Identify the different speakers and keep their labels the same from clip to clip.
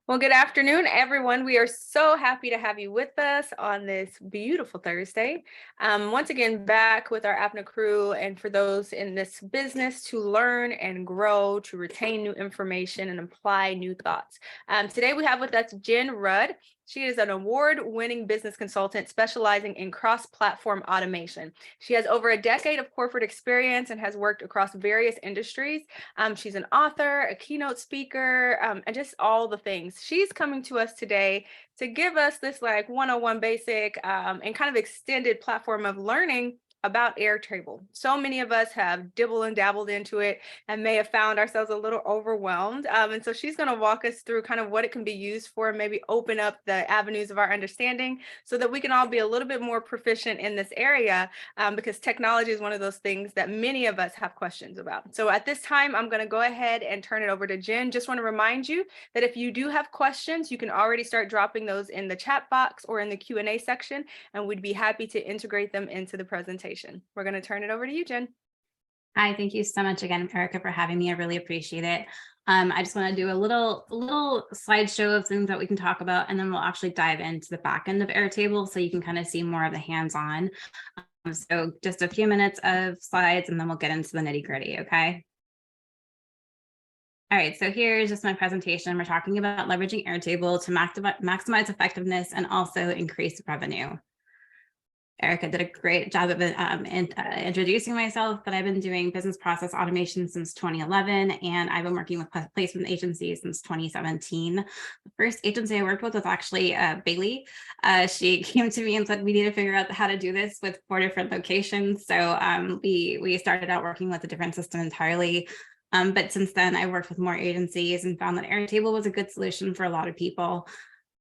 Speaker 1: Well, good afternoon, everyone. We are so happy to have you with us on this beautiful Thursday. Once again, back with our APNA crew, and for those in this business to learn and grow, to retain new information and apply new thoughts. Today, we have with us Jen Rudd. She is an award-winning business consultant specializing in cross-platform automation. She has over a decade of corporate experience and has worked across various industries. She's an author, a keynote speaker, and just all the things. She's coming to us today to give us this like 101 basic and kind of extended platform of learning about Airtable. So many of us have dibbled and dabbled into it and may have found ourselves a little overwhelmed. And so she's going to walk us through kind of what it can be used for, maybe open up the avenues of our understanding so that we can all be a little bit more proficient in this area, because technology is one of those things that many of us have questions about. So at this time, I'm going to go ahead and turn it over to Jen. Just want to remind you that if you do have questions, you can already start dropping those in the chat box or in the Q&A section, and we'd be happy to integrate them into the presentation. We're going to turn it over to you, Jen.
Speaker 2: Hi, thank you so much again, Erica, for having me. I really appreciate it. I just want to do a little slideshow of things that we can talk about, and then we'll actually dive into the back end of Airtable so you can kind of see more of the hands-on. So just a few minutes of slides, and then we'll get into the nitty-gritty, okay? All right, so here's just my presentation. We're talking about leveraging Airtable to maximize effectiveness and also increase revenue. Erica did a great job of introducing myself, but I've been doing business process automation since 2011, and I've been working with placement agencies since 2017. The first agency I worked with was actually Bailey. She came to me and said, we need to figure out how to do this with 4 different locations. So we started out working with a different system entirely. But since then, I worked with more agencies and found that Airtable was a good solution for a lot of people.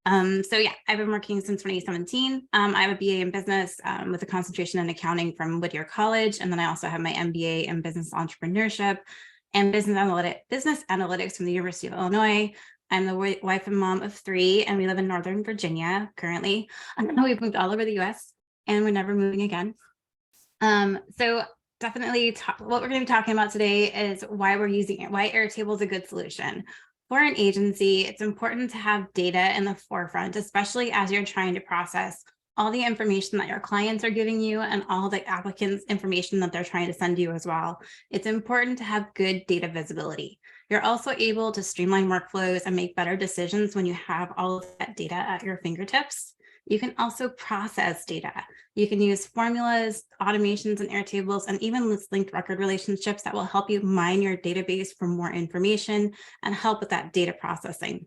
Speaker 2: So yeah, I've been working since 2017. I have a BA in business with a concentration in accounting from Whittier College. And then I also have my MBA in business entrepreneurship and business analytics from the University of Illinois. I'm the wife and mom of 3, and we live in Northern Virginia currently. We've moved all over the US, and we're never moving again. So definitely what we're going to be talking about today is why we're using it, why Airtable is a good solution. For an agency, it's important to have data in the forefront, especially as you're trying to process all the information that your clients are giving you and all the applicants' information that they're trying to send you as well. It's important to have good data visibility. You're also able to streamline workflows and make better decisions when you have all of that data at your fingertips. You can also process data. You can use formulas, automations, and Airtables, and even list linked record relationships that will help you mine your database for more information and help with that data processing.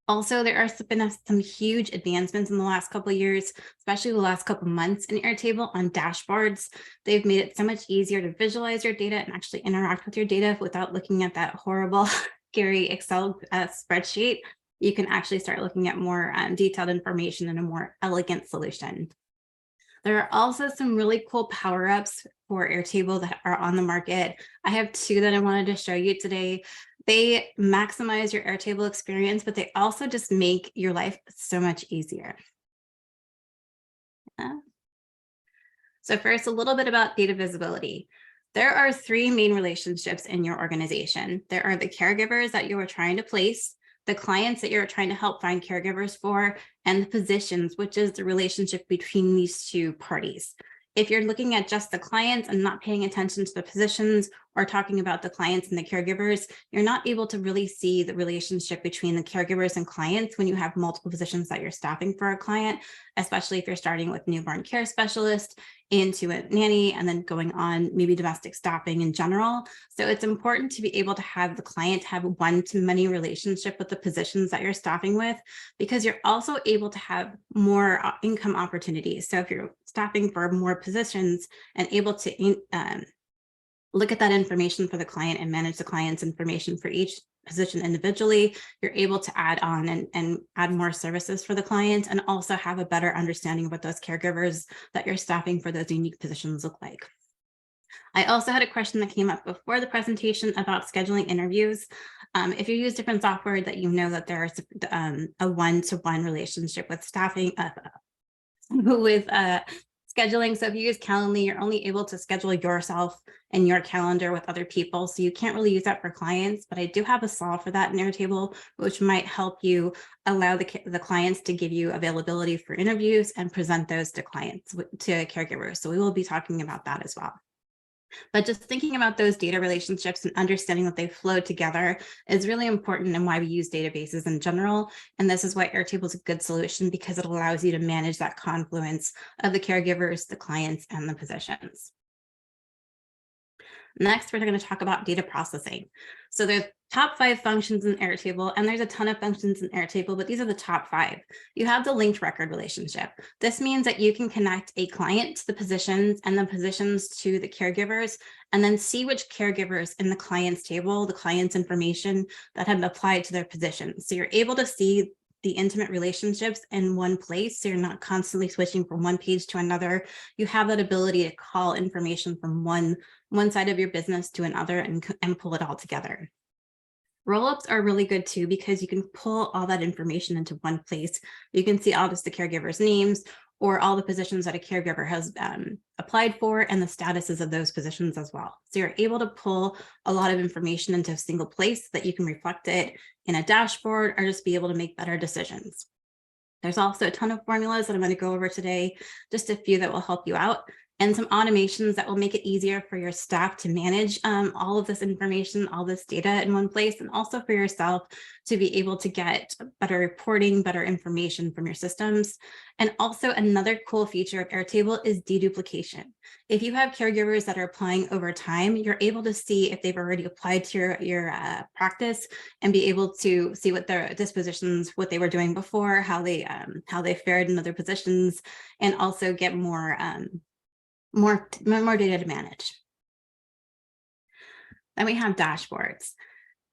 Speaker 2: Also, there have been some huge advancements in the last couple of years, especially the last couple of months in Airtable on dashboards. They've made it so much easier to visualize your data and actually interact with your data without looking at that horrible, scary Excel spreadsheet. You can actually start looking at more detailed information in a more elegant solution. There are also some really cool power-ups for Airtable that are on the market. I have 2 that I wanted to show you today. They maximize your Airtable experience, but they also just make your life so much easier. So first, a little bit about data visibility. There are 3 main relationships in your organization. There are the caregivers that you are trying to place, the clients that you're trying to help find caregivers for, and the positions, which is the relationship between these 2 parties. If you're looking at just the clients and not paying attention to the positions or talking about the clients and the caregivers, you're not able to really see the relationship between the caregivers and clients when you have multiple positions that you're staffing for a client, especially if you're starting with newborn care specialist into a nanny and then going on maybe domestic staffing in general. So it's important to be able to have the client have a one-to-many relationship with the positions that you're staffing with, because you're also able to have more income opportunities. So if you're staffing for more positions and able to look at that information for the client and manage the client's information for each position individually, you're able to add on and add more services for the client, and also have a better understanding of what those caregivers that you're staffing for those unique positions look like. I also had a question that came up before the presentation about scheduling interviews. If you use different software that you know that there's a one-to-one relationship with staffing, Scheduling. So if you use Calendly, you're only able to schedule yourself and your calendar with other people. So you can't really use that for clients, but I do have a solve for that in Airtable, which might help you allow the clients to give you availability for interviews and present those to clients, to caregivers. So we will be talking about that as well. But just thinking about those data relationships and understanding that they flow together is really important and why we use databases in general. And this is why Airtable is a good solution, because it allows you to manage that confluence of the caregivers, the clients, and the positions. Next, we're going to talk about data processing. So there's top 5 functions in Airtable, and there's a ton of functions in Airtable, but these are the top 5. You have the linked record relationship. This means that you can connect a client to the positions and the positions to the caregivers, and then see which caregivers in the client's table, the client's information that have applied to their position. So you're able to see the intimate relationships in one place. So you're not constantly switching from one page to another. You have that ability to call information from one side of your business to another and pull it all together. Rollups are really good too, because you can pull all that information into one place. You can see all just the caregivers' names or all the positions that a caregiver has applied for and the statuses of those positions as well. So you're able to pull a lot of information into a single place that you can reflect it in a dashboard or just be able to make better decisions. There's also a ton of formulas that I'm going to go over today, just a few that will help you out, and some automations that will make it easier for your staff to manage all of this information, all this data in one place, and also for yourself to be able to get better reporting, better information from your systems. And also another cool feature of Airtable is deduplication. If you have caregivers that are applying over time, you're able to see if they've already applied to your practice and be able to see what their dispositions, what they were doing before, how they fared in other positions, and also get more data to manage. Then we have dashboards.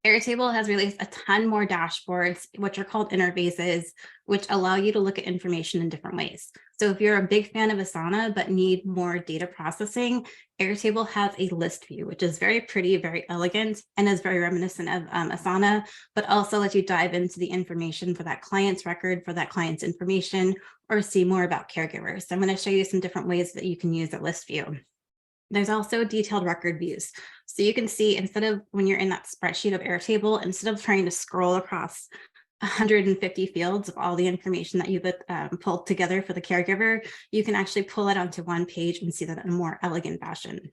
Speaker 2: Airtable has released a ton more dashboards, which are called interfaces, which allow you to look at information in different ways. So if you're a big fan of Asana but need more data processing, Airtable has a list view, which is very pretty, very elegant, and is very reminiscent of Asana, but also lets you dive into the information for that client's record, for that client's information, or see more about caregivers. So I'm going to show you some different ways that you can use the list view. There's also detailed record views. So you can see, instead of when you're in that spreadsheet of Airtable, instead of trying to scroll across 150 fields of all the information that you've pulled together for the caregiver, you can actually pull it onto one page and see that in a more elegant fashion.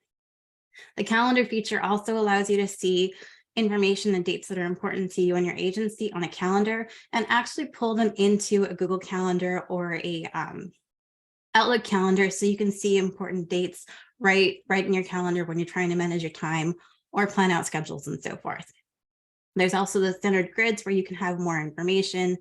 Speaker 2: The calendar feature also allows you to see information and dates that are important to you and your agency on a calendar and actually pull them into a Google Calendar or a Outlook calendar, so you can see important dates right in your calendar when you're trying to manage your time or plan out schedules and so forth. There's also the standard grids where you can have more information,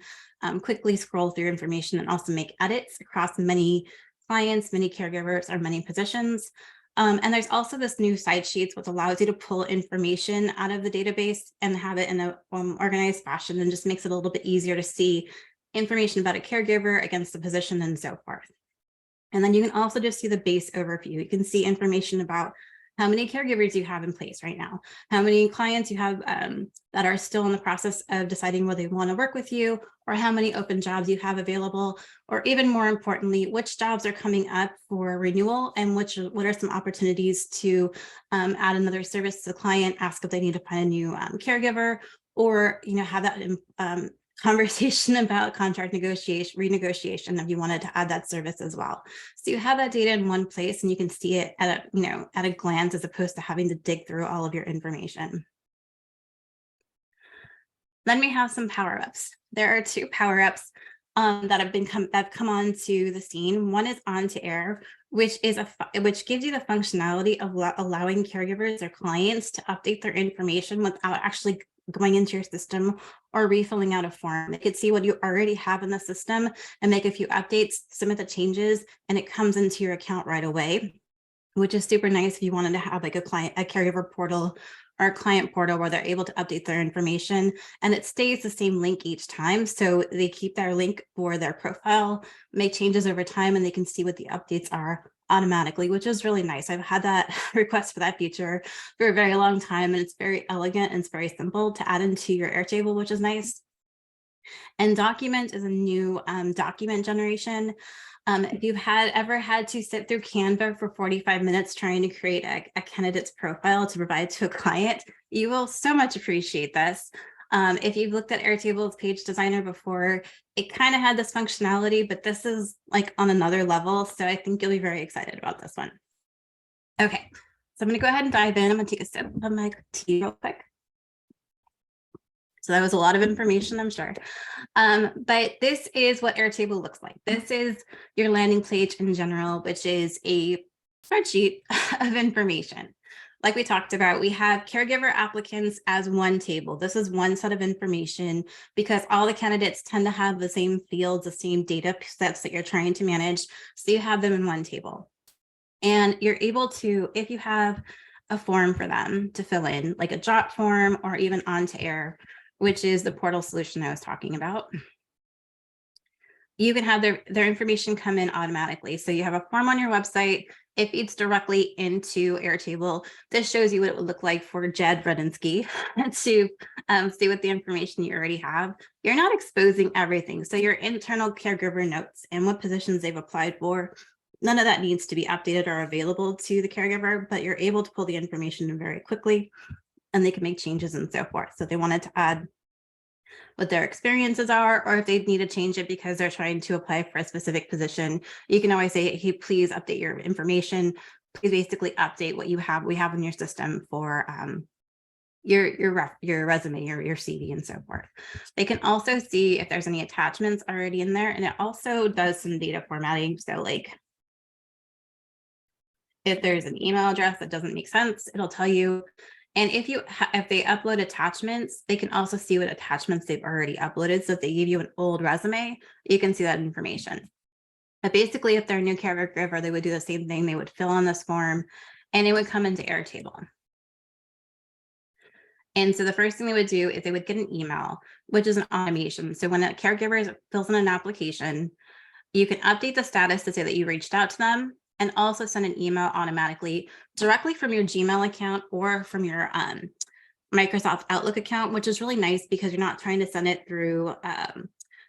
Speaker 2: quickly scroll through information, and also make edits across many clients, many caregivers, or many positions. And there's also this new side sheets, which allows you to pull information out of the database and have it in a organized fashion, and just makes it a little bit easier to see information about a caregiver against the position and so forth. And then you can also just see the base overview. You can see information about how many caregivers you have in place right now, how many clients you have that are still in the process of deciding whether they want to work with you, or how many open jobs you have available, or even more importantly, which jobs are coming up for renewal and what are some opportunities to add another service to the client, ask if they need to find a new caregiver, or have that conversation about contract renegotiation if you wanted to add that service as well. So you have that data in one place and you can see it at a glance, as opposed to having to dig through all of your information. Then we have some power-ups. There are 2 power-ups that have come onto the scene. One is Onto Air, which gives you the functionality of allowing caregivers or clients to update their information without actually going into your system or refilling out a form. It could see what you already have in the system and make a few updates, submit the changes, and it comes into your account right away, which is super nice if you wanted to have like a caregiver portal or a client portal where they're able to update their information, and it stays the same link each time. So they keep their link for their profile, make changes over time, and they can see what the updates are automatically, which is really nice. I've had that request for that feature for a very long time, and it's very elegant and it's very simple to add into your Airtable, which is nice. And Document is a new document generation. If you've ever had to sit through Canva for 45 minutes trying to create a candidate's profile to provide to a client, you will so much appreciate this. If you've looked at Airtable's page designer before, it kind of had this functionality, but this is like on another level. So I think you'll be very excited about this one. Okay, so I'm going to go ahead and dive in. I'm going to take a sip of my tea real quick. So that was a lot of information, I'm sure. But this is what Airtable looks like. This is your landing page in general, which is a spreadsheet of information. Like we talked about, we have caregiver applicants as one table. This is one set of information because all the candidates tend to have the same fields, the same data sets that you're trying to manage. So you have them in one table. And you're able to, if you have a form for them to fill in, like a drop form or even onto Air, which is the portal solution I was talking about, you can have their information come in automatically. So you have a form on your website, it feeds directly into Airtable. This shows you what it would look like for Jed Rudinsky to see what the information you already have. You're not exposing everything. So your internal caregiver notes and what positions they've applied for, none of that needs to be updated or available to the caregiver, but you're able to pull the information in very quickly and they can make changes and so forth. So if they wanted to add what their experiences are, or if they need to change it because they're trying to apply for a specific position, you can always say, hey, please update your information. Please basically update what we have in your system for your resume, your CV and so forth. They can also see if there's any attachments already in there. And it also does some data formatting. So like if there's an email address that doesn't make sense, it'll tell you. And if they upload attachments, they can also see what attachments they've already uploaded. So if they give you an old resume, you can see that information. But basically, if they're a new caregiver, they would do the same thing. They would fill in this form and it would come into Airtable. And so the first thing they would do is they would get an email, which is an automation. So when a caregiver fills in an application, you can update the status to say that you reached out to them and also send an email automatically directly from your Gmail account or from your Microsoft Outlook account, which is really nice because you're not trying to send it through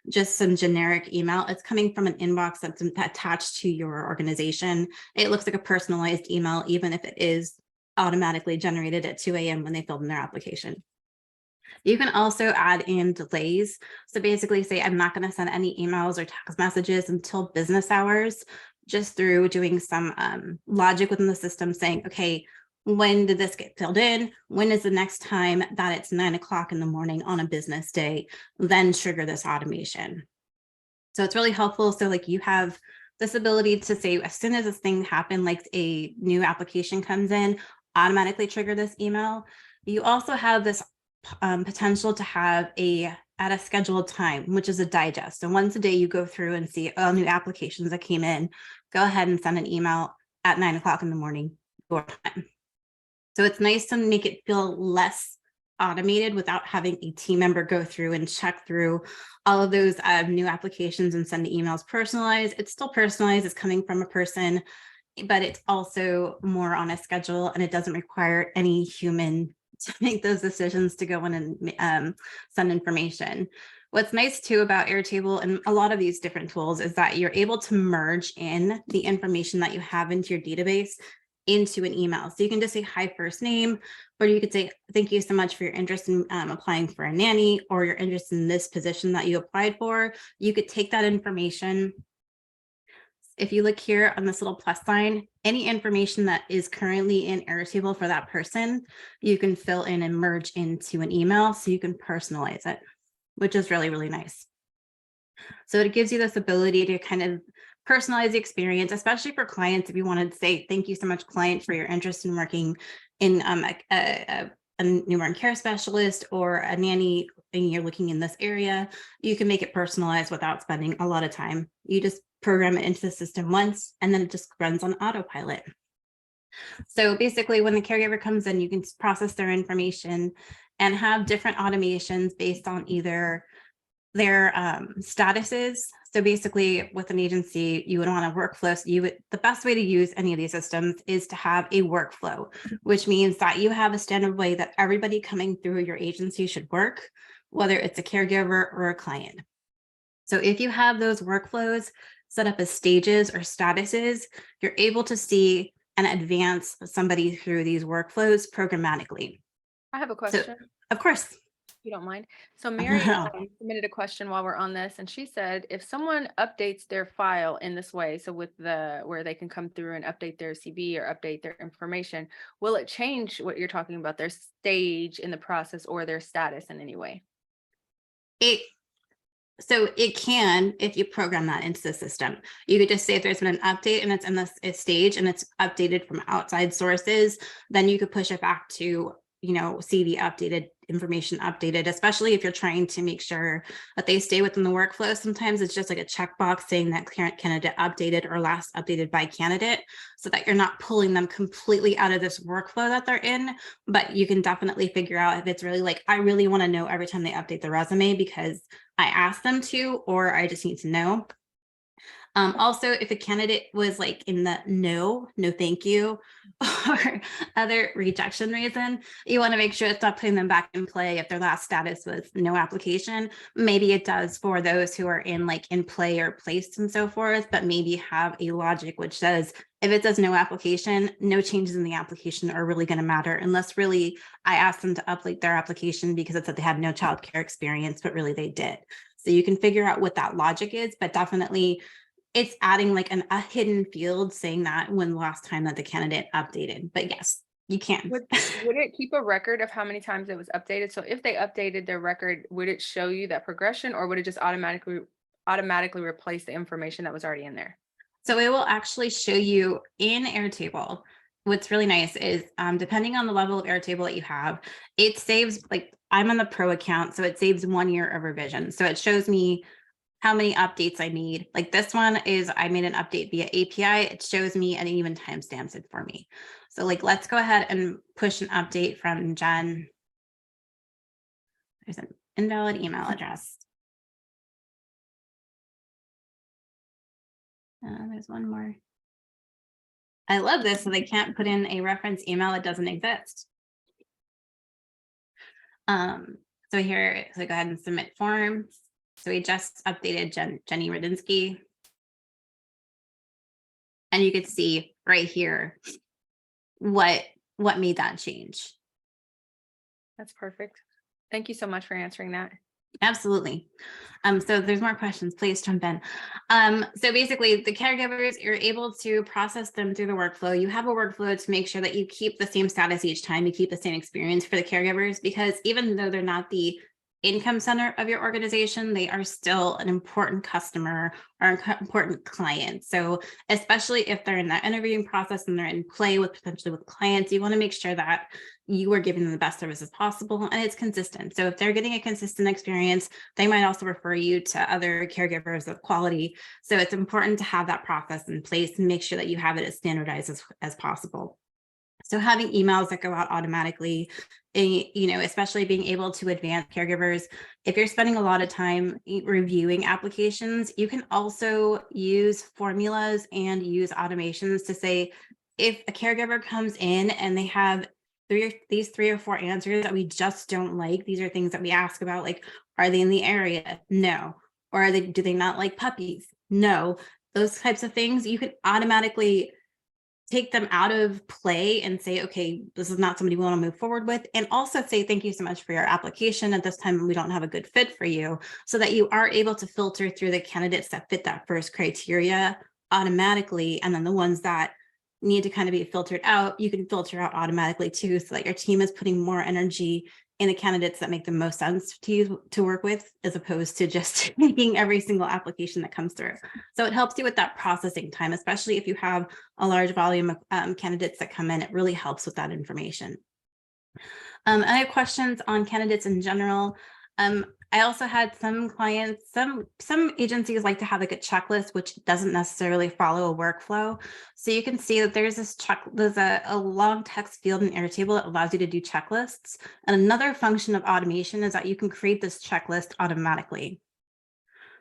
Speaker 2: just some generic email. It's coming from an inbox that's attached to your organization. It looks like a personalized email, even if it is automatically generated at 2 a.m. when they filled in their application. You can also add in delays. So basically say, I'm not going to send any emails or text messages until business hours, just through doing some logic within the system saying, okay, when did this get filled in? When is the next time that it's 9 o'clock in the morning on a business day? Then trigger this automation. So it's really helpful. So like you have this ability to say, as soon as this thing happened, like a new application comes in, automatically trigger this email. You also have this potential to have at a scheduled time, which is a digest. So once a day you go through and see all new applications that came in, go ahead and send an email at 9 o'clock in the morning your time. So it's nice to make it feel less automated without having a team member go through and check through all of those new applications and send the emails personalized. It's still personalized, it's coming from a person, but it's also more on a schedule and it doesn't require any human to make those decisions to go in and send information. What's nice too about Airtable and a lot of these different tools is that you're able to merge in the information that you have into your database into an email. So you can just say hi first name, or you could say, thank you so much for your interest in applying for a nanny or your interest in this position that you applied for. You could take that information. If you look here on this little plus sign, any information that is currently in Airtable for that person, you can fill in and merge into an email so you can personalize it, which is really, really nice. So it gives you this ability to kind of personalize the experience, especially for clients. If you wanted to say, thank you so much, client, for your interest in working in a newborn care specialist or a nanny, and you're looking in this area, you can make it personalized without spending a lot of time. You just program it into the system once, and then it just runs on autopilot. So basically, when the caregiver comes in, you can process their information and have different automations based on either their statuses. So basically, with an agency, you would want a workflow. So the best way to use any of these systems is to have a workflow, which means that you have a standard way that everybody coming through your agency should work, whether it's a caregiver or a client. So if you have those workflows, set up as stages or statuses, you're able to see and advance somebody through these workflows programmatically.
Speaker 1: I have a
Speaker 2: So,
Speaker 1: question,
Speaker 2: of course.
Speaker 1: if you don't mind. So Mary submitted a question while we're on this, and she said, if someone updates their file in this way, so with where they can come through and update their CV or update their information, will it change what you're talking about, their stage in the process or their status in any way?
Speaker 2: So it can, if you program that into the system. You could just say if there's been an update and it's in this stage and it's updated from outside sources, then you could push it back to, see the updated information updated, especially if you're trying to make sure that they stay within the workflow. Sometimes it's just like a checkbox saying that current candidate updated or last updated by candidate, so that you're not pulling them completely out of this workflow that they're in. But you can definitely figure out if it's really like, I really want to know every time they update the resume because I asked them to, or I just need to know. Also, if a candidate was like in the no, thank you, or other rejection reason, you want to make sure it's not putting them back in play. If their last status was no application, maybe it does for those who are in play or placed and so forth, but maybe have a logic which says, if it says no application, no changes in the application are really going to matter, unless really I asked them to update their application because it said they had no childcare experience, but really they did. So you can figure out what that logic is, but definitely it's adding a hidden field saying that when the last time that the candidate updated. But yes, you can.
Speaker 1: Would it keep a record of how many times it was updated? So if they updated their record, would it show you that progression, or would it just automatically replace the information that was already in there?
Speaker 2: So it will actually show you in Airtable. What's really nice is depending on the level of Airtable that you have, it saves, I'm on the pro account, so it saves 1 year of revision. So it shows me how many updates I need. Like this one is, I made an update via API. It shows me and it even timestamps it for me. So let's go ahead and push an update from Jen. There's an invalid email address. There's one more. I love this, so they can't put in a reference email that doesn't exist. So here, so go ahead and submit forms. So we just updated Jenny Rudinsky. And you could see right here what made that change.
Speaker 1: That's perfect. Thank you so much for answering that.
Speaker 2: Absolutely. So if there's more questions, please jump in. So basically the caregivers, you're able to process them through the workflow. You have a workflow to make sure that you keep the same status each time, you keep the same experience for the caregivers, because even though they're not the income center of your organization, they are still an important customer or an important client. So especially if they're in that interviewing process and they're in play potentially with clients, you want to make sure that you are giving them the best services possible and it's consistent. So if they're getting a consistent experience, they might also refer you to other caregivers of quality. So it's important to have that process in place and make sure that you have it as standardized as possible. So having emails that go out automatically, especially being able to advance caregivers. If you're spending a lot of time reviewing applications, you can also use formulas and use automations to say, if a caregiver comes in and they have these 3 or 4 answers that we just don't like, these are things that we ask about, like, are they in the area? No. Or do they not like puppies? No. Those types of things, you can automatically take them out of play and say, okay, this is not somebody we want to move forward with. And also say, thank you so much for your application. At this time, we don't have a good fit for you, so that you are able to filter through the candidates that fit that first criteria automatically. And then the ones that need to kind of be filtered out, you can filter out automatically too, so that your team is putting more energy in the candidates that make the most sense to work with, as opposed to just making every single application that comes through. So it helps you with that processing time, especially if you have a large volume of candidates that come in. It really helps with that information. I have questions on candidates in general. I also had some clients, some agencies like to have a checklist, which doesn't necessarily follow a workflow. So you can see that there's a long text field in Airtable that allows you to do checklists. And another function of automation is that you can create this checklist automatically.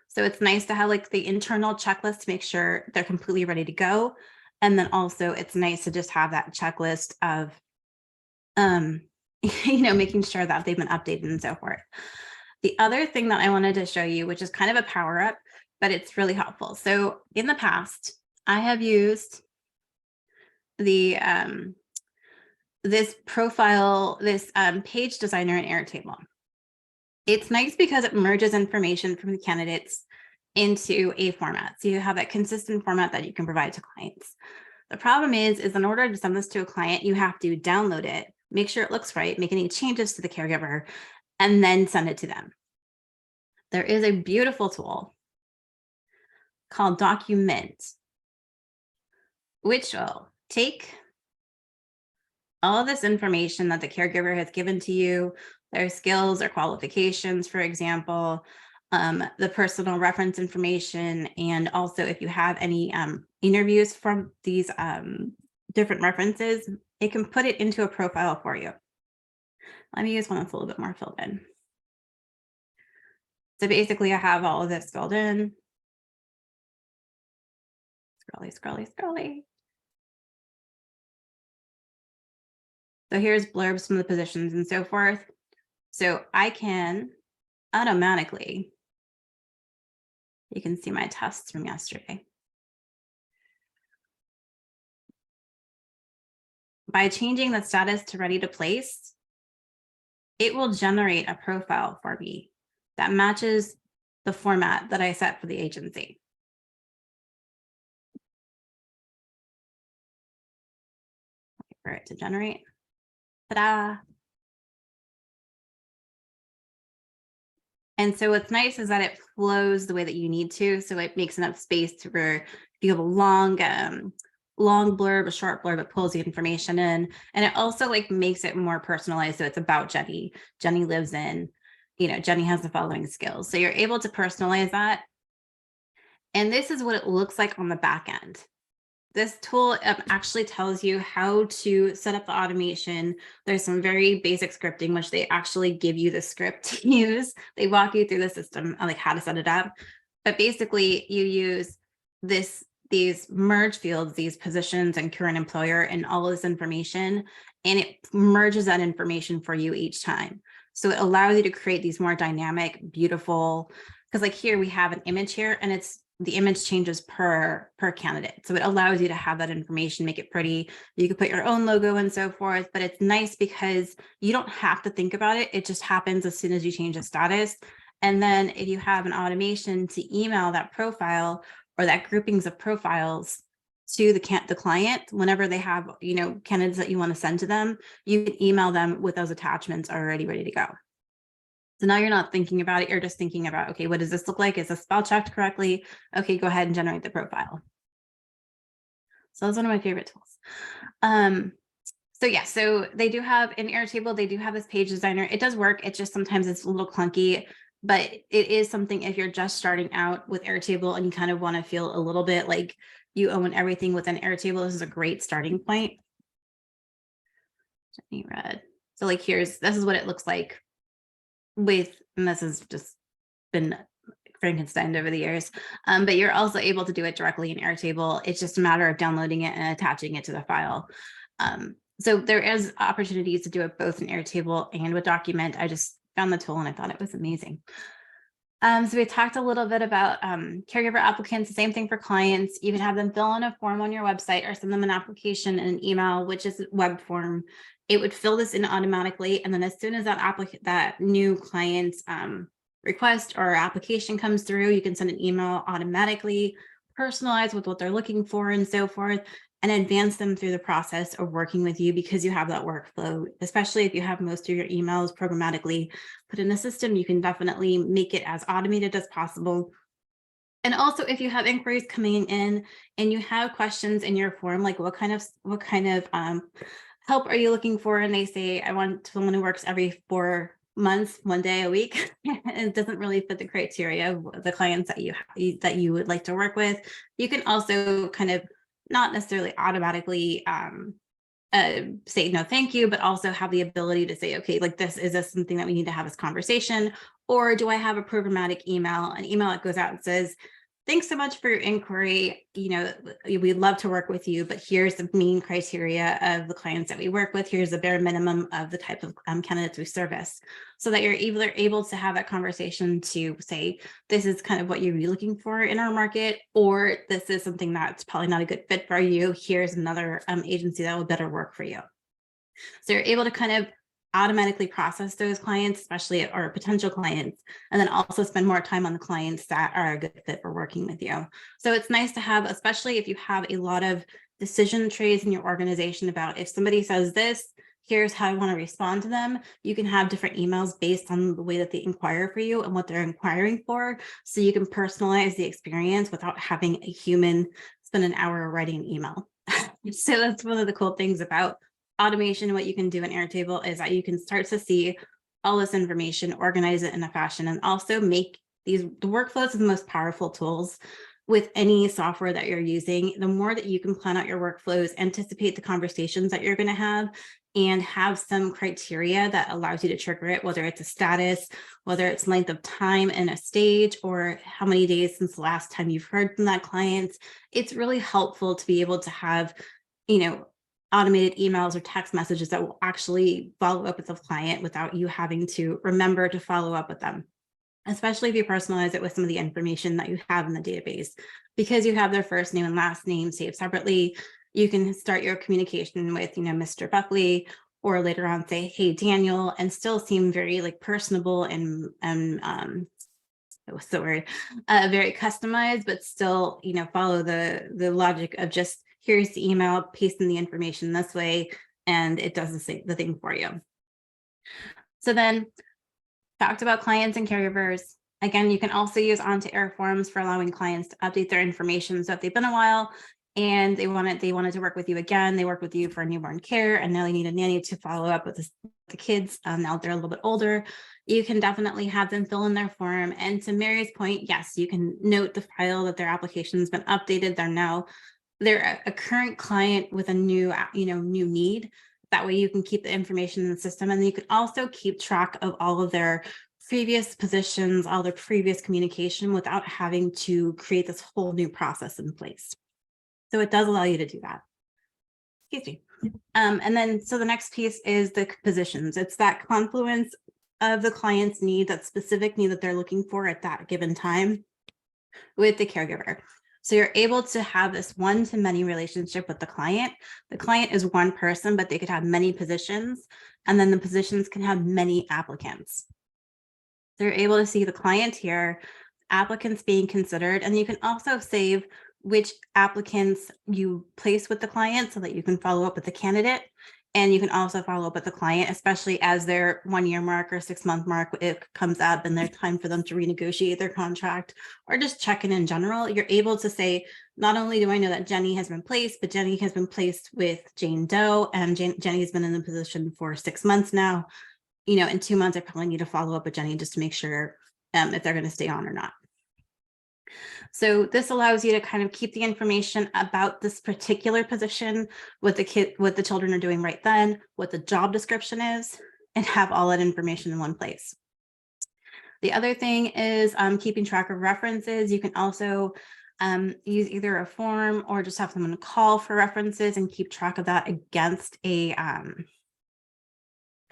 Speaker 2: So it's nice to have the internal checklist to make sure they're completely ready to go. And then also it's nice to just have that checklist of, making sure that they've been updated and so forth. The other thing that I wanted to show you, which is kind of a power up, but it's really helpful. So in the past, I have used the this page designer in Airtable. It's nice because it merges information from the candidates into a format. So you have that consistent format that you can provide to clients. The problem is in order to send this to a client, you have to download it, make sure it looks right, make any changes to the caregiver, and then send it to them. There is a beautiful tool called Document, which will take all of this information that the caregiver has given to you, their skills or qualifications, for example, the personal reference information, and also if you have any interviews from these different references, it can put it into a profile for you. Let me use one that's a little bit more filled in. So basically I have all of this filled in. Scrolly. So here's blurbs from the positions and so forth. So I can automatically, you can see my tests from yesterday. By changing the status to ready to place, it will generate a profile for me that matches the format that I set for the agency. Wait for it to generate. Ta-da! And so what's nice is that it flows the way that you need to. So it makes enough space to where if you have a long blurb, a short blurb, it pulls the information in. And it also like makes it more personalized. So it's about Jenny. Jenny lives in, Jenny has the following skills. So you're able to personalize that. And this is what it looks like on the back end. This tool actually tells you how to set up the automation. There's some very basic scripting, which they actually give you the script to use. They walk you through the system, like how to set it up. But basically you use these merge fields, these positions and current employer and all of this information, and it merges that information for you each time. So it allows you to create these more dynamic, beautiful, because like here we have an image here and the image changes per candidate. So it allows you to have that information, make it pretty. You could put your own logo and so forth, but it's nice because you don't have to think about it. It just happens as soon as you change the status. And then if you have an automation to email that profile or that groupings of profiles to the client, whenever they have, candidates that you want to send to them, you can email them with those attachments already ready to go. So now you're not thinking about it. You're just thinking about, okay, what does this look like? Is this spell checked correctly? Okay, go ahead and generate the profile. So that's one of my favorite tools. So they do have in Airtable, they do have this page designer. It does work. It just sometimes it's a little clunky, but it is something if you're just starting out with Airtable and you kind of want to feel a little bit like you own everything within Airtable, this is a great starting point. Jenny Red. So like this is what it looks like. And this has just been Frankenstein over the years, but you're also able to do it directly in Airtable. It's just a matter of downloading it and attaching it to the file. So there is opportunities to do it both in Airtable and with Document. I just found the tool and I thought it was amazing. So we talked a little bit about caregiver applicants, the same thing for clients. You can have them fill in a form on your website or send them an application and an email, which is web form. It would fill this in automatically. And then as soon as that new client's request or application comes through, you can send an email automatically, personalized with what they're looking for and so forth, and advance them through the process of working with you because you have that workflow, especially if you have most of your emails programmatically put in a system, you can definitely make it as automated as possible. And also if you have inquiries coming in and you have questions in your form, like what kind of help are you looking for? And they say, I want someone who works every 4 months, 1 day a week. It doesn't really fit the criteria of the clients that you would like to work with. You can also kind of not necessarily automatically say no thank you, but also have the ability to say, okay, like is this something that we need to have this conversation? Or do I have a programmatic email, an email that goes out and says, thanks so much for your inquiry. We'd love to work with you, but here's the main criteria of the clients that we work with. Here's the bare minimum of the type of candidates we service, so that you're either able to have that conversation to say, this is kind of what you're looking for in our market, or this is something that's probably not a good fit for you. Here's another agency that will better work for you. So you're able to kind of automatically process those clients, especially or potential clients, and then also spend more time on the clients that are a good fit for working with you. So it's nice to have, especially if you have a lot of decision trees in your organization about if somebody says this, here's how I want to respond to them. You can have different emails based on the way that they inquire for you and what they're inquiring for. So you can personalize the experience without having a human spend an hour writing an email. So that's one of the cool things about automation. What you can do in Airtable is that you can start to see all this information, organize it in a fashion, and also make the workflows are the most powerful tools with any software that you're using. The more that you can plan out your workflows, anticipate the conversations that you're going to have, and have some criteria that allows you to trigger it, whether it's a status, whether it's length of time in a stage, or how many days since the last time you've heard from that client. It's really helpful to be able to have, automated emails or text messages that will actually follow up with the client without you having to remember to follow up with them, especially if you personalize it with some of the information that you have in the database. Because you have their first name and last name saved separately, you can start your communication with, Mr. Buckley, or later on say, hey, Daniel, and still seem very like personable and what's the word, very customized, but still, follow the logic of just, here's the email, paste in the information this way, and it does the thing for you. So then, talked about clients and caregivers. Again, you can also use onto Air forms for allowing clients to update their information. So if they've been a while and they wanted to work with you again, they work with you for newborn care, and now they need a nanny to follow up with the kids. Now they're a little bit older. You can definitely have them fill in their form. And to Mary's point, yes, you can note the file that their application has been updated. They're a current client with a new need. That way you can keep the information in the system, and you can also keep track of all of their previous positions, all their previous communication, without having to create this whole new process in place. So it does allow you to do that. Excuse me. And then, so the next piece is the positions. It's that confluence of the client's need, that specific need that they're looking for at that given time with the caregiver. So you're able to have this one-to-many relationship with the client. The client is one person, but they could have many positions, and then the positions can have many applicants. So you're able to see the client here, applicants being considered, and you can also save which applicants you place with the client so that you can follow up with the candidate. And you can also follow up with the client, especially as their 1 year mark or 6 month mark, it comes up and there's time for them to renegotiate their contract or just check in general. You're able to say, not only do I know that Jenny has been placed, but Jenny has been placed with Jane Doe, and Jenny has been in the position for 6 months now. In 2 months, I probably need to follow up with Jenny just to make sure if they're going to stay on or not. So this allows you to kind of keep the information about this particular position, what the children are doing right then, what the job description is, and have all that information in one place. The other thing is keeping track of references. You can also use either a form or just have someone call for references and keep track of that against a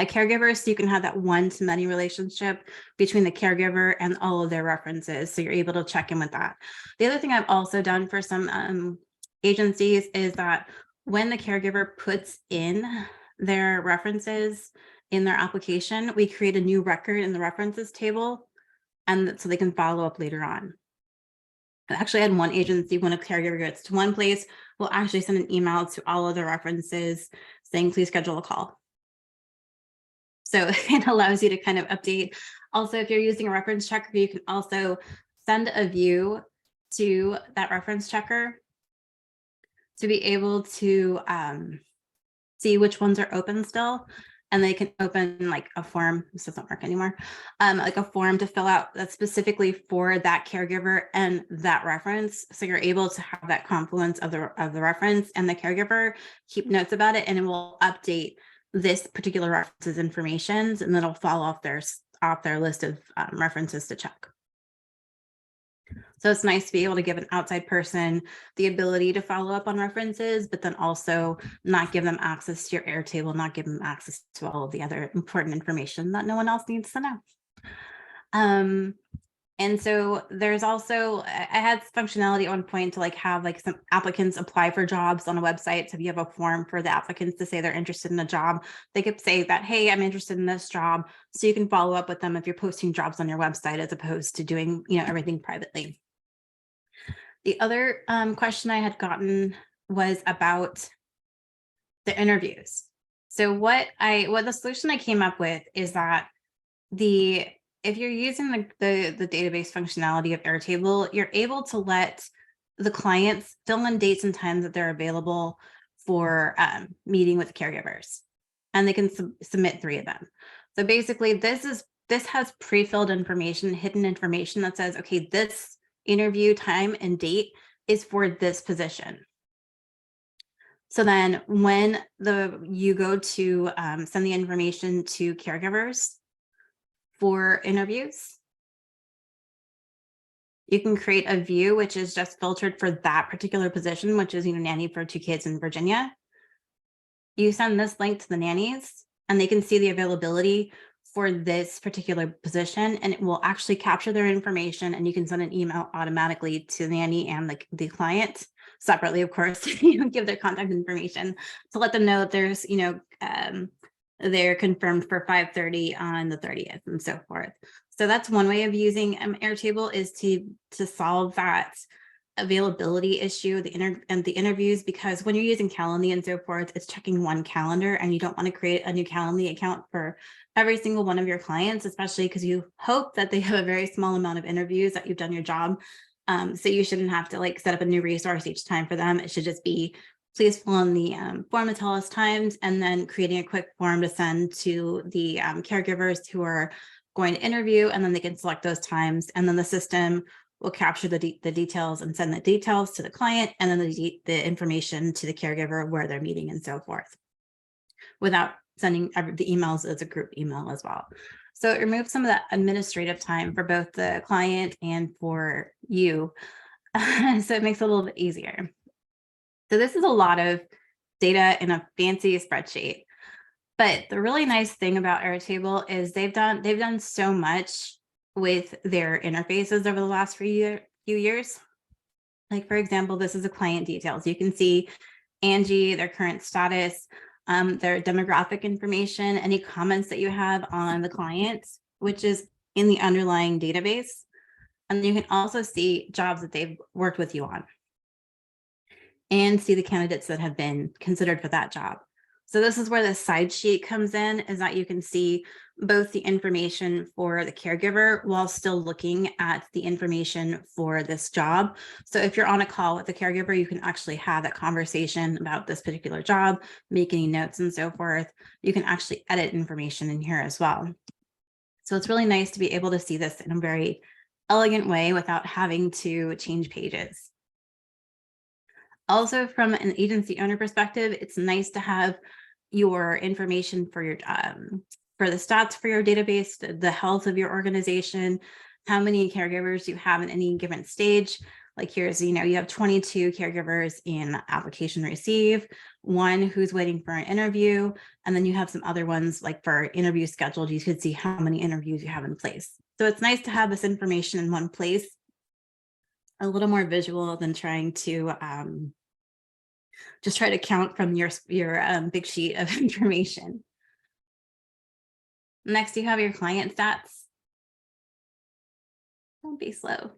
Speaker 2: caregiver, so you can have that one-to-many relationship between the caregiver and all of their references, so you're able to check in with that. The other thing I've also done for some agencies is that when the caregiver puts in their references in their application, we create a new record in the references table, and so they can follow up later on. I actually had one agency, when a caregiver gets to one place, we'll actually send an email to all of their references saying, please schedule a call. So it allows you to kind of update. Also, if you're using a reference checker, you can also send a view to that reference checker to be able to see which ones are open still. And they can open like a form. This doesn't work anymore. Like a form to fill out that's specifically for that caregiver and that reference. So you're able to have that confluence of the reference and the caregiver, keep notes about it, and it will update this particular references information, and then it'll fall off their list of references to check. So it's nice to be able to give an outside person the ability to follow up on references, but then also not give them access to your Airtable, not give them access to all of the other important information that no one else needs to know. And so there's also, I had functionality at one point to like have like some applicants apply for jobs on a website. So if you have a form for the applicants to say they're interested in a job, they could say that, hey, I'm interested in this job. So you can follow up with them if you're posting jobs on your website, as opposed to doing, everything privately. The other question I had gotten was about the interviews. So what the solution I came up with is that if you're using the database functionality of Airtable, you're able to let the clients fill in dates and times that they're available for meeting with caregivers, and they can submit 3 of them. So basically, this has pre-filled information, hidden information that says, okay, this interview time and date is for this position. So then when you go to send the information to caregivers for interviews, you can create a view which is just filtered for that particular position, which is nanny for 2 kids in Virginia. You send this link to the nannies and they can see the availability for this particular position, and it will actually capture their information, and you can send an email automatically to the nanny and the client separately, of course. Give their contact information to let them know that there's they're confirmed for 5:30 on the 30th and so forth. So that's one way of using Airtable, is to solve that availability issue, the interviews, because when you're using Calendly and so forth, it's checking one calendar, and you don't want to create a new Calendly account for every single one of your clients, especially because you hope that they have a very small amount of interviews that you've done your job. So you shouldn't have to set up a new resource each time for them. It should just be, please fill in the form to tell us times, and then creating a quick form to send to the caregivers who are going to interview, and then they can select those times, and then the system will capture the details and send the details to the client, and then the information to the caregiver where they're meeting and so forth, without sending the emails as a group email as well. So it removes some of that administrative time for both the client and for you. So it makes it a little bit easier. So this is a lot of data in a fancy spreadsheet. But the really nice thing about Airtable is they've done so much with their interfaces over the last few years. Like, for example, this is a client details. You can see Angie, their current status, their demographic information, any comments that you have on the clients, which is in the underlying database. And you can also see jobs that they've worked with you on, and see the candidates that have been considered for that job. So this is where the side sheet comes in, is that you can see both the information for the caregiver while still looking at the information for this job. So if you're on a call with the caregiver, you can actually have that conversation about this particular job, make any notes and so forth. You can actually edit information in here as well. So it's really nice to be able to see this in a very elegant way without having to change pages. Also, from an agency owner perspective, it's nice to have your information for your for the stats for your database, the health of your organization, how many caregivers you have in any given stage. Like here's, you have 22 caregivers in application receive, 1 who's waiting for an interview, and then you have some other ones like for interview scheduled. You could see how many interviews you have in place. So it's nice to have this information in one place, a little more visual than trying to just try to count from your big sheet of information. Next, you have your client stats. Don't be slow.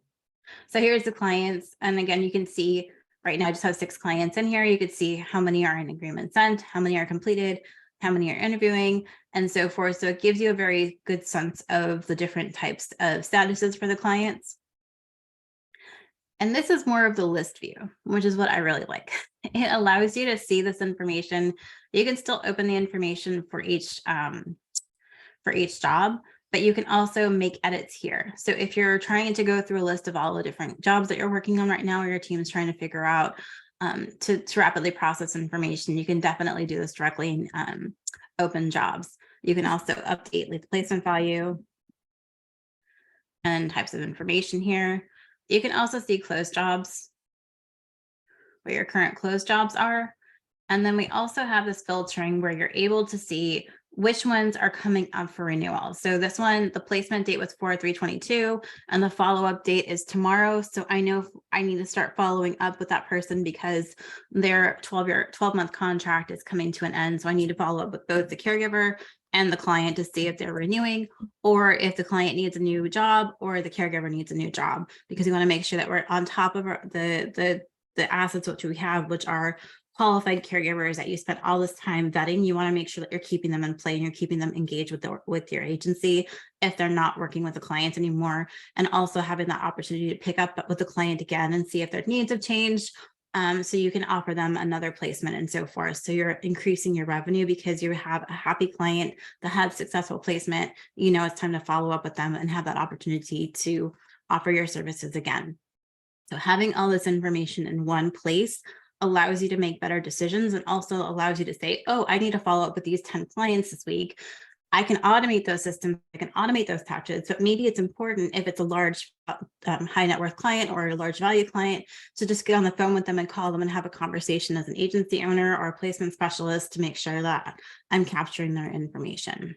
Speaker 2: So here's the clients. And again, you can see right now I just have 6 clients in here. You could see how many are in agreement sent, how many are completed, how many are interviewing, and so forth. So it gives you a very good sense of the different types of statuses for the clients. And this is more of the list view, which is what I really like. It allows you to see this information. You can still open the information for each job, but you can also make edits here. So if you're trying to go through a list of all the different jobs that you're working on right now, or your team is trying to figure out to rapidly process information, you can definitely do this directly in open jobs. You can also update the placement value and types of information here. You can also see closed jobs, where your current closed jobs are. And then we also have this filtering where you're able to see which ones are coming up for renewal. So this one, the placement date was 4/3/22, and the follow-up date is tomorrow. So I know I need to start following up with that person because their 12-month contract is coming to an end. So I need to follow up with both the caregiver and the client to see if they're renewing, or if the client needs a new job or the caregiver needs a new job, because we want to make sure that we're on top of the assets which we have, which are qualified caregivers that you spent all this time vetting. You want to make sure that you're keeping them in play and you're keeping them engaged with your agency if they're not working with the client anymore, and also having that opportunity to pick up with the client again and see if their needs have changed, so you can offer them another placement and so forth. So you're increasing your revenue because you have a happy client that had successful placement. You know, it's time to follow up with them and have that opportunity to offer your services again. So having all this information in one place allows you to make better decisions, and also allows you to say, oh, I need to follow up with these 10 clients this week. I can automate those systems, I can automate those touches, but maybe it's important if it's a large high net worth client or a large value client to just get on the phone with them and call them and have a conversation as an agency owner or a placement specialist to make sure that I'm capturing their information.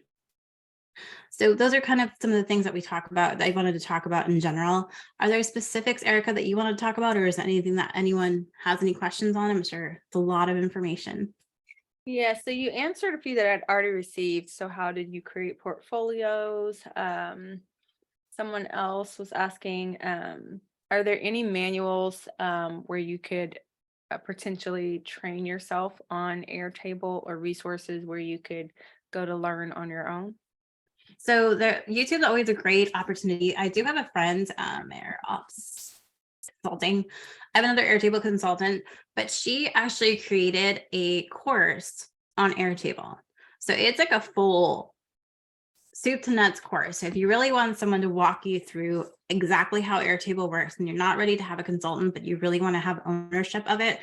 Speaker 2: So those are kind of some of the things that we talk about that I wanted to talk about in general. Are there specifics, Erica, that you want to talk about, or is there anything that anyone has any questions on? I'm sure it's a lot of information.
Speaker 1: Yeah, so you answered a few that I'd already received. So how did you create portfolios? Someone else was asking, are there any manuals where you could potentially train yourself on Airtable, or resources where you could go to learn on your own?
Speaker 2: So the YouTube is always a great opportunity. I do have a friend, AirOps consulting. I have another Airtable consultant, but she actually created a course on Airtable. So it's like a full soup to nuts course. So if you really want someone to walk you through exactly how Airtable works, and you're not ready to have a consultant, but you really want to have ownership of it,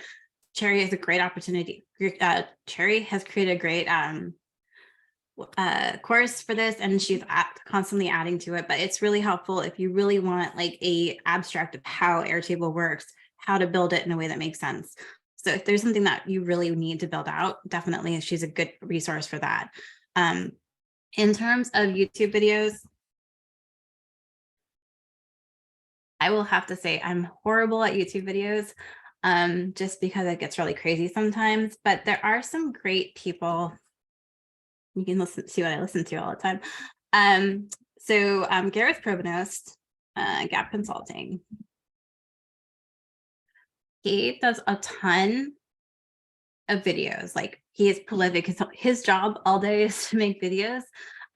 Speaker 2: Cherry is a great opportunity. Cherry has created a great course for this, and she's constantly adding to it, but it's really helpful if you really want like a abstract of how Airtable works, how to build it in a way that makes sense. So if there's something that you really need to build out, definitely she's a good resource for that. In terms of YouTube videos, I will have to say I'm horrible at YouTube videos, just because it gets really crazy sometimes, but there are some great people. You can see what I listen to all the time. Gareth Provost, Gap Consulting. He does a ton of videos. Like, he is prolific. His job all day is to make videos.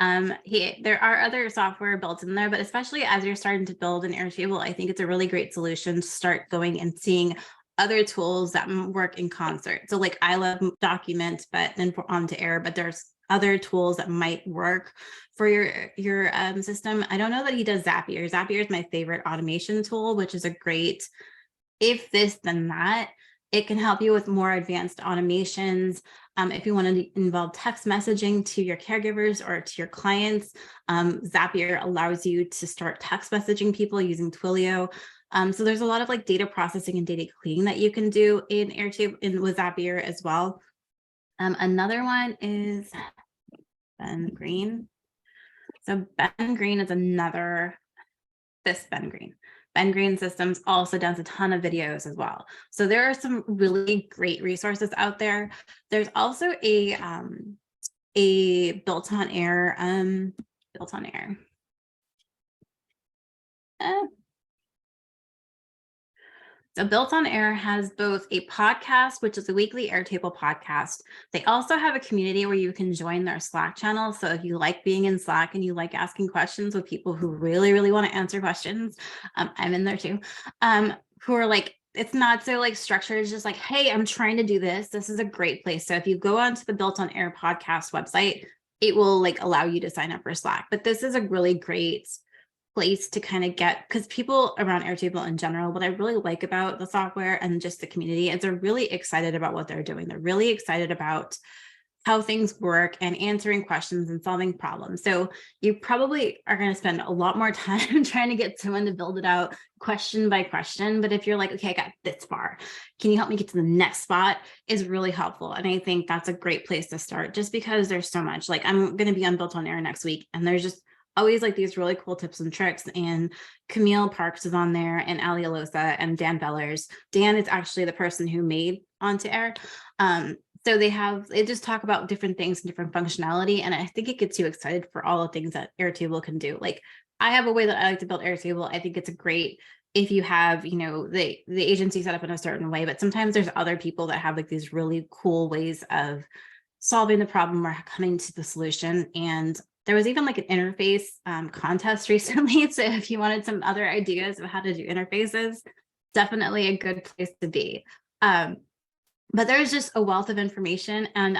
Speaker 2: There are other software built in there, but especially as you're starting to build an Airtable, I think it's a really great solution to start going and seeing other tools that work in concert. So like, I love Document, but then onto Air, but there's other tools that might work for your system. I don't know that he does Zapier. Zapier is my favorite automation tool, which is a great, if this then that. It can help you with more advanced automations. If you want to involve text messaging to your caregivers or to your clients, Zapier allows you to start text messaging people using Twilio. So there's a lot of like data processing and data cleaning that you can do in Airtable with Zapier as well. Another one is Ben Green. So Ben Green is Ben Green. Ben Green Systems also does a ton of videos as well. So there are some really great resources out there. There's also a Built on Air. So Built on Air has both a podcast, which is a weekly Airtable podcast. They also have a community where you can join their Slack channel. So if you like being in Slack and you like asking questions with people who really, really want to answer questions, I'm in there too, who are like, it's not so like structured. It's just like, hey, I'm trying to do this. This is a great place. So if you go onto the Built on Air podcast website, it will like allow you to sign up for Slack. But this is a really great place to kind of get, because people around Airtable in general, what I really like about the software and just the community is they're really excited about what they're doing. They're really excited about how things work and answering questions and solving problems. So you probably are going to spend a lot more time trying to get someone to build it out question by question. But if you're like, okay, I got this far, can you help me get to the next spot, is really helpful. And I think that's a great place to start, just because there's so much. Like, I'm going to be on Built on Air next week, and there's just always like these really cool tips and tricks. And Camille Parks is on there, and Ali Alosa, and Dan Bellers. Dan is actually the person who made Onto Air. So they just talk about different things and different functionality. And I think it gets you excited for all the things that Airtable can do. Like, I have a way that I like to build Airtable. I think it's a great, if you have, you know, the agency set up in a certain way, but sometimes there's other people that have like these really cool ways of solving the problem or coming to the solution. And there was even like an interface contest recently. So if you wanted some other ideas of how to do interfaces, definitely a good place to be. But there's just a wealth of information, and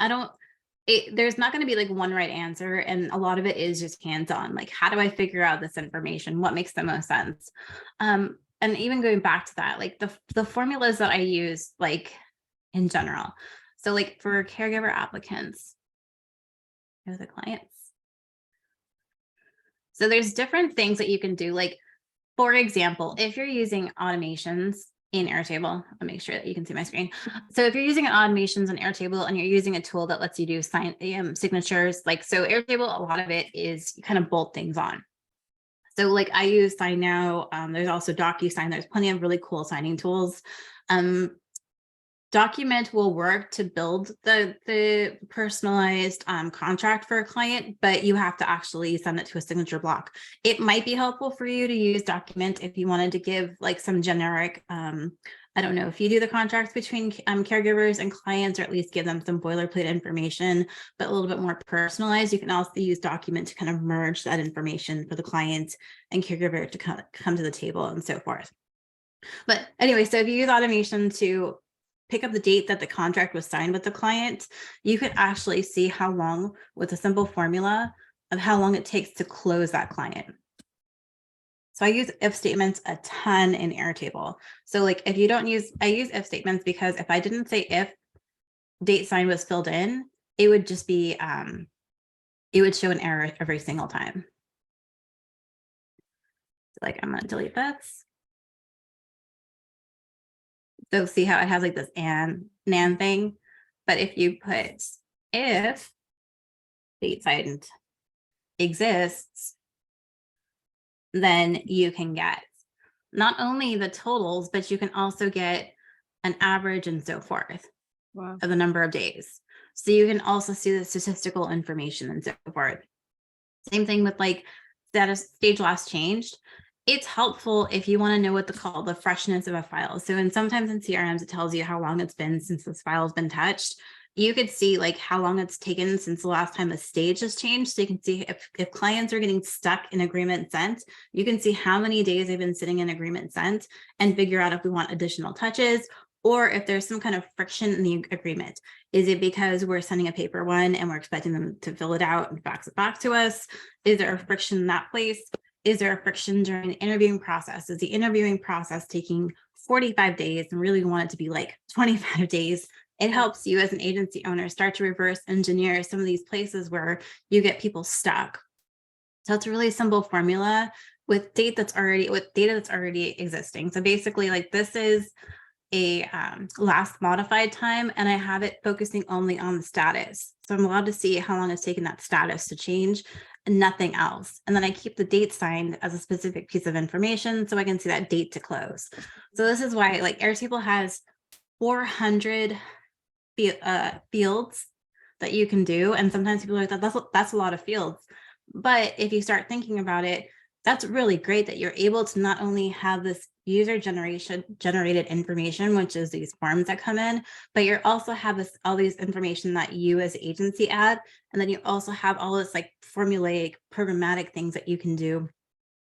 Speaker 2: there's not going to be like one right answer. And a lot of it is just hands-on. Like, how do I figure out this information? What makes the most sense? And even going back to that, like the formulas that I use, like in general. So like for caregiver applicants, they're the clients. So there's different things that you can do. Like, for example, if you're using automations in Airtable, I'll make sure that you can see my screen. So if you're using automations in Airtable and you're using a tool that lets you do signatures, like, so Airtable, a lot of it is you kind of bolt things on. So like I use Sign Now. There's also DocuSign. There's plenty of really cool signing tools. Document will work to build the personalized contract for a client, but you have to actually send it to a signature block. It might be helpful for you to use Document if you wanted to give like some generic, I don't know if you do the contracts between caregivers and clients, or at least give them some boilerplate information, but a little bit more personalized. You can also use Document to kind of merge that information for the client and caregiver to come to the table and so forth. But anyway, so if you use automation to pick up the date that the contract was signed with the client, you could actually see how long, with a simple formula of how long it takes to close that client. So I use if statements a ton in Airtable. So like if you don't use, I use if statements because if I didn't say if date signed was filled in, it would just be, it would show an error every single time. So like I'm gonna delete this. So see how it has like this nan thing, but if you put if date signed exists, then you can get not only the totals, but you can also get an average and so forth.
Speaker 1: Wow.
Speaker 2: Of the number of days. So you can also see the statistical information and so forth. Same thing with like status stage last changed. It's helpful if you want to know what they call the freshness of a file. So sometimes in CRMs, it tells you how long it's been since this file has been touched. You could see like how long it's taken since the last time a stage has changed. So you can see if clients are getting stuck in agreement sent, you can see how many days they've been sitting in agreement sent and figure out if we want additional touches or if there's some kind of friction in the agreement. Is it because we're sending a paper one and we're expecting them to fill it out and fax it back to us? Is there a friction in that place? Is there a friction during the interviewing process? Is the interviewing process taking 45 days and really want it to be like 25 days? It helps you as an agency owner start to reverse engineer some of these places where you get people stuck. So it's a really simple formula with data that's already existing. So basically like this is a last modified time, and I have it focusing only on the status. So I'm allowed to see how long it's taken that status to change and nothing else. And then I keep the date signed as a specific piece of information so I can see that date to close. So this is why like Airtable has 400 fields that you can do. And sometimes people are like, that's a lot of fields. But if you start thinking about it, that's really great that you're able to not only have this user generated information, which is these forms that come in, but you also have all these information that you as agency add. And then you also have all this like formulaic programmatic things that you can do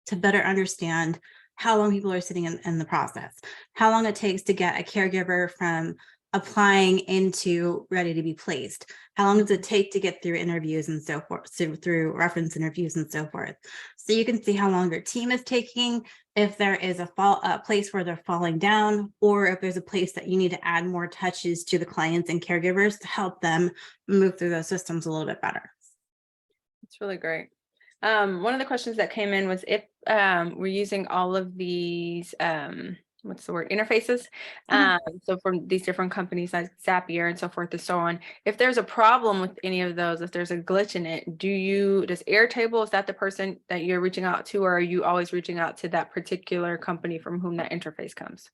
Speaker 2: to better understand how long people are sitting in the process, how long it takes to get a caregiver from applying into ready to be placed? How long does it take to get through interviews and so forth, so through reference interviews and so forth? So you can see how long your team is taking, if there is a place where they're falling down, or if there's a place that you need to add more touches to the clients and caregivers to help them move through those systems a little bit better.
Speaker 1: It's really great. One of the questions that came in was if we're using all of these what's the word, interfaces, so from these different companies like Zapier and so forth and so on, if there's a problem with any of those, if there's a glitch in it, does Airtable, is that the person that you're reaching out to, or are you always reaching out to that particular company from whom that interface comes?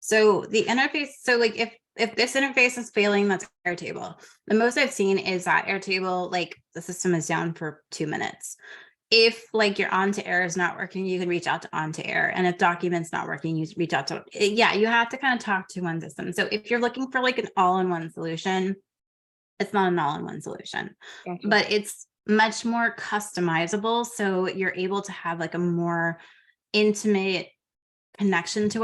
Speaker 2: So the interface, so like if this interface is failing, that's Airtable. The most I've seen is that Airtable, like the system is down for 2 minutes. If like your on to air is not working, you can reach out to on to air. And if documents not working, you reach out to, yeah, you have to kind of talk to one system. So if you're looking for like an all-in-one solution, it's not an all-in-one solution,
Speaker 1: Gotcha.
Speaker 2: but it's much more customizable. So you're able to have like a more intimate connection to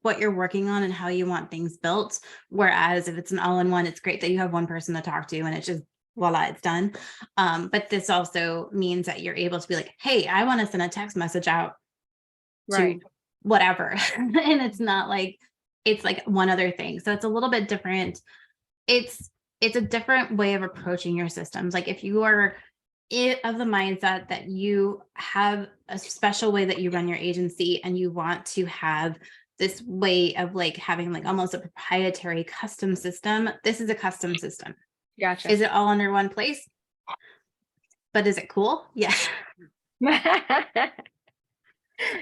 Speaker 2: what you're working on and how you want things built. Whereas if it's an all-in-one, it's great that you have one person to talk to and it's just voila, it's done. But this also means that you're able to be like, hey, I want to send a text message out
Speaker 1: Right.
Speaker 2: to whatever. And it's not like it's like one other thing. So it's a little bit different. It's a different way of approaching your systems. Like if you are of the mindset that you have a special way that you run your agency and you want to have this way of like having like almost a proprietary custom system, this is a custom system.
Speaker 1: Gotcha.
Speaker 2: Is it all under one place? But is it cool? Yeah.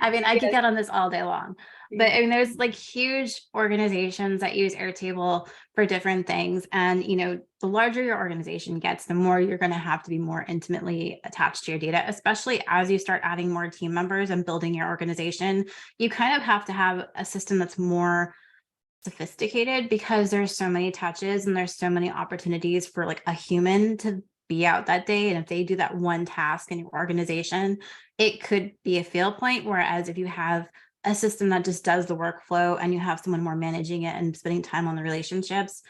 Speaker 2: I mean, I could get on this all day long, but I mean, there's like huge organizations that use Airtable for different things. And, you know, the larger your organization gets, the more you're going to have to be more intimately attached to your data, especially as you start adding more team members and building your organization. You kind of have to have a system that's more sophisticated because there's so many touches and there's so many opportunities for like a human to be out that day. And if they do that one task in your organization, it could be a fail point. Whereas if you have a system that just does the workflow and you have someone more managing it and spending time on the relationships,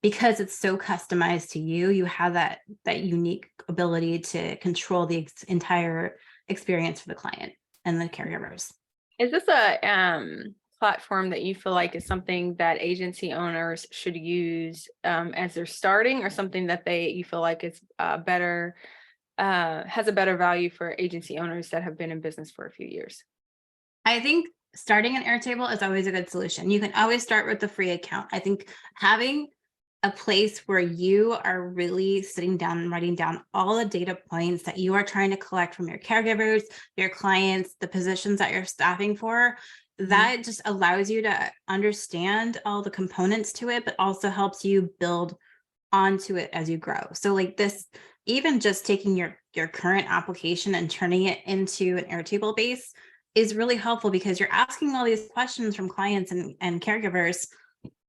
Speaker 2: because it's so customized to you, you have that unique ability to control the entire experience for the client and the caregivers.
Speaker 1: Is this a platform that you feel like is something that agency owners should use as they're starting, or something that you feel like is better, has a better value for agency owners that have been in business for a few years?
Speaker 2: I think starting an Airtable is always a good solution. You can always start with the free account. I think having a place where you are really sitting down and writing down all the data points that you are trying to collect from your caregivers, your clients, the positions that you're staffing for, that just allows you to understand all the components to it, but also helps you build onto it as you grow. So like this, even just taking your current application and turning it into an Airtable base is really helpful, because you're asking all these questions from clients and caregivers.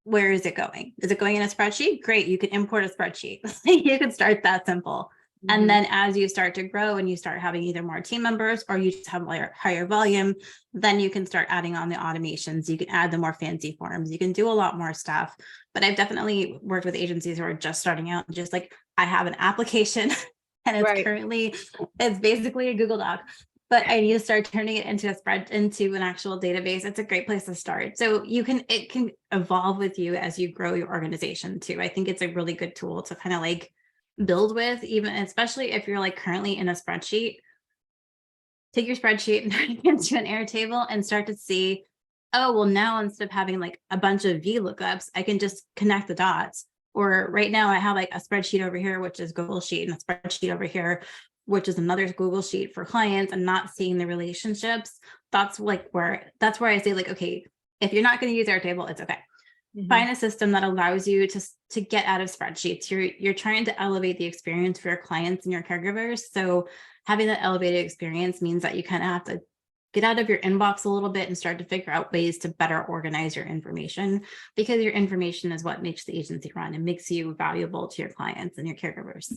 Speaker 2: Where is it going? Is it going in a spreadsheet? Great. You can import a spreadsheet. You could start that simple. And then as you start to grow and you start having either more team members or you just have higher volume, then you can start adding on the automations. You can add the more fancy forms. You can do a lot more stuff. But I've definitely worked with agencies who are just starting out, and just like, I have an application and it's basically a Google Doc, but I need to start turning it into into an actual database. It's a great place to start. So it can evolve with you as you grow your organization too. I think it's a really good tool to kind of like build with, even especially if you're like currently in a spreadsheet. Take your spreadsheet and turn it into an Airtable and start to see, oh, well, now instead of having like a bunch of VLOOKUPs, I can just connect the dots. Or right now I have like a spreadsheet over here, which is Google Sheet, and a spreadsheet over here, which is another Google Sheet for clients, and not seeing the relationships. That's where I say like, okay, if you're not going to use Airtable, it's okay. Find a system that allows you to get out of spreadsheets. You're trying to elevate the experience for your clients and your caregivers. So having that elevated experience means that you kind of have to get out of your inbox a little bit and start to figure out ways to better organize your information, because your information is what makes the agency run and makes you valuable to your clients and your caregivers.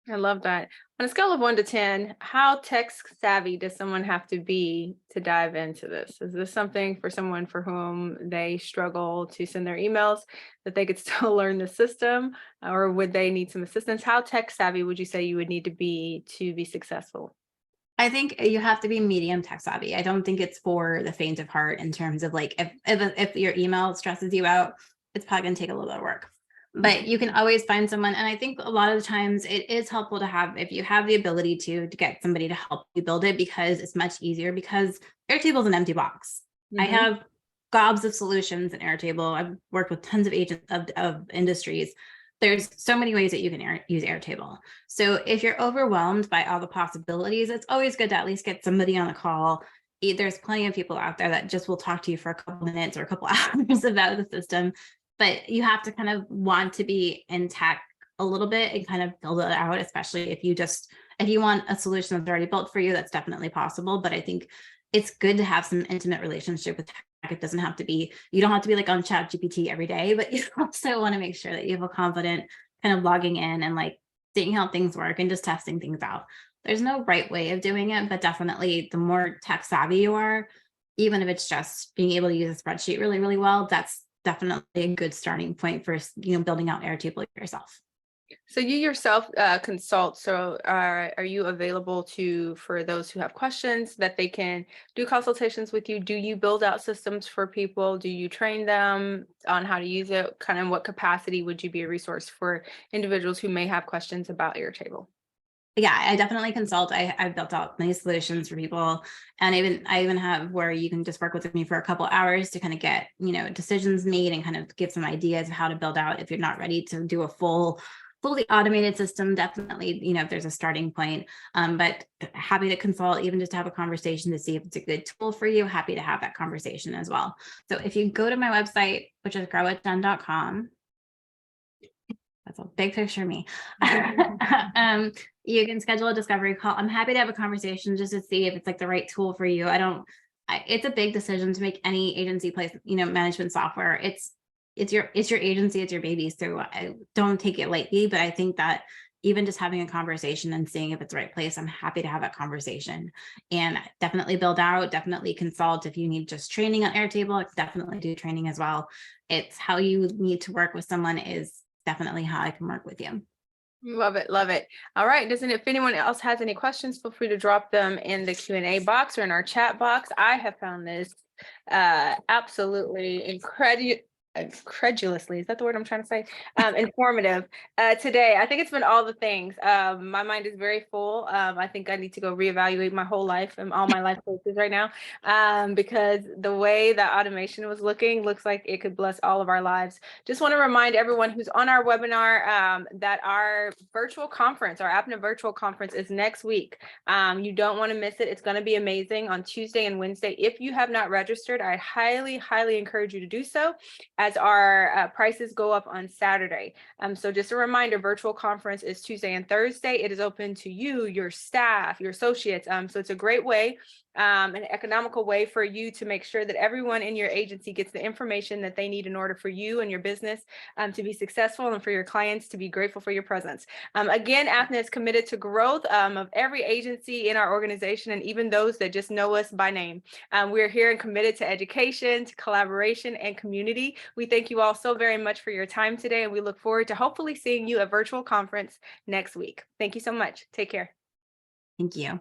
Speaker 1: I love that. On a scale of 1 to 10, how tech savvy does someone have to be to dive into this? Is this something for someone for whom they struggle to send their emails that they could still learn the system, or would they need some assistance? How tech savvy would you say you would need to be successful?
Speaker 2: I think you have to be medium tech savvy. I don't think it's for the faint of heart in terms of like if your email stresses you out, it's probably gonna take a little bit of work. But you can always find someone. And I think a lot of the times it is helpful to have, if you have the ability to get somebody to help you build it, because it's much easier, because Airtable is an empty box. I
Speaker 1: Mhm.
Speaker 2: have gobs of solutions in Airtable. I've worked with tons of agents of industries. There's so many ways that you can use Airtable. So if you're overwhelmed by all the possibilities, it's always good to at least get somebody on a call. There's plenty of people out there that just will talk to you for a couple minutes or a couple hours about the system, but you have to kind of want to be in tech a little bit and kind of build it out, especially if you want a solution that's already built for you, that's definitely possible. But I think it's good to have some intimate relationship with tech. It doesn't have to be, you don't have to be like on chat GPT every day, but you also want to make sure that you feel confident kind of logging in and like seeing how things work and just testing things out. There's no right way of doing it, but definitely the more tech savvy you are, even if it's just being able to use a spreadsheet really, really well, that's definitely a good starting point for building out Airtable yourself.
Speaker 1: So you yourself consult. So are you available for those who have questions that they can do consultations with you? Do you build out systems for people? Do you train them on how to use it? Kind of what capacity would you be a resource for individuals who may have questions about Airtable?
Speaker 2: Yeah, I definitely consult. I've built out many solutions for people, and I even have where you can just work with me for a couple hours to kind of get decisions made and kind of give some ideas of how to build out if you're not ready to do a fully automated system. Definitely, if there's a starting point. But happy to consult, even just to have a conversation to see if it's a good tool for you. Happy to have that conversation as well. So if you go to my website, which is growitdone.com, that's a big picture of me. You can schedule a discovery call. I'm happy to have a conversation just to see if it's like the right tool for you. It's a big decision to make any agency place, management software. It's your agency, it's your baby. So I don't take it lightly, but I think that even just having a conversation and seeing if it's the right place, I'm happy to have that conversation and definitely build out, definitely consult. If you need just training on Airtable, definitely do training as well. It's how you need to work with someone is definitely how I can work with you.
Speaker 1: Love it, love it. All right. If anyone else has any questions, feel free to drop them in the Q&A box or in our chat box. I have found this absolutely incredulously, is that the word I'm trying to say? Informative today. I think it's been all the things. My mind is very full. I think I need to go reevaluate my whole life and all my life choices right now, because the way that automation was looks like it could bless all of our lives. Just want to remind everyone who's on our webinar that our virtual conference, our APNA virtual conference, is next week. You don't want to miss it. It's going to be amazing on Tuesday and Wednesday. If you have not registered, I highly, highly encourage you to do so, as our prices go up on Saturday. So just a reminder, virtual conference is Tuesday and Thursday. It is open to you, your staff, your associates. So it's a great way, an economical way for you to make sure that everyone in your agency gets the information that they need in order for you and your business to be successful and for your clients to be grateful for your presence. Again, APNA is committed to growth of every agency in our organization, and even those that just know us by name. We're here and committed to education, to collaboration, and community. We thank you all so very much for your time today, and we look forward to hopefully seeing you at virtual conference next week. Thank you so much. Take care.
Speaker 2: Thank you.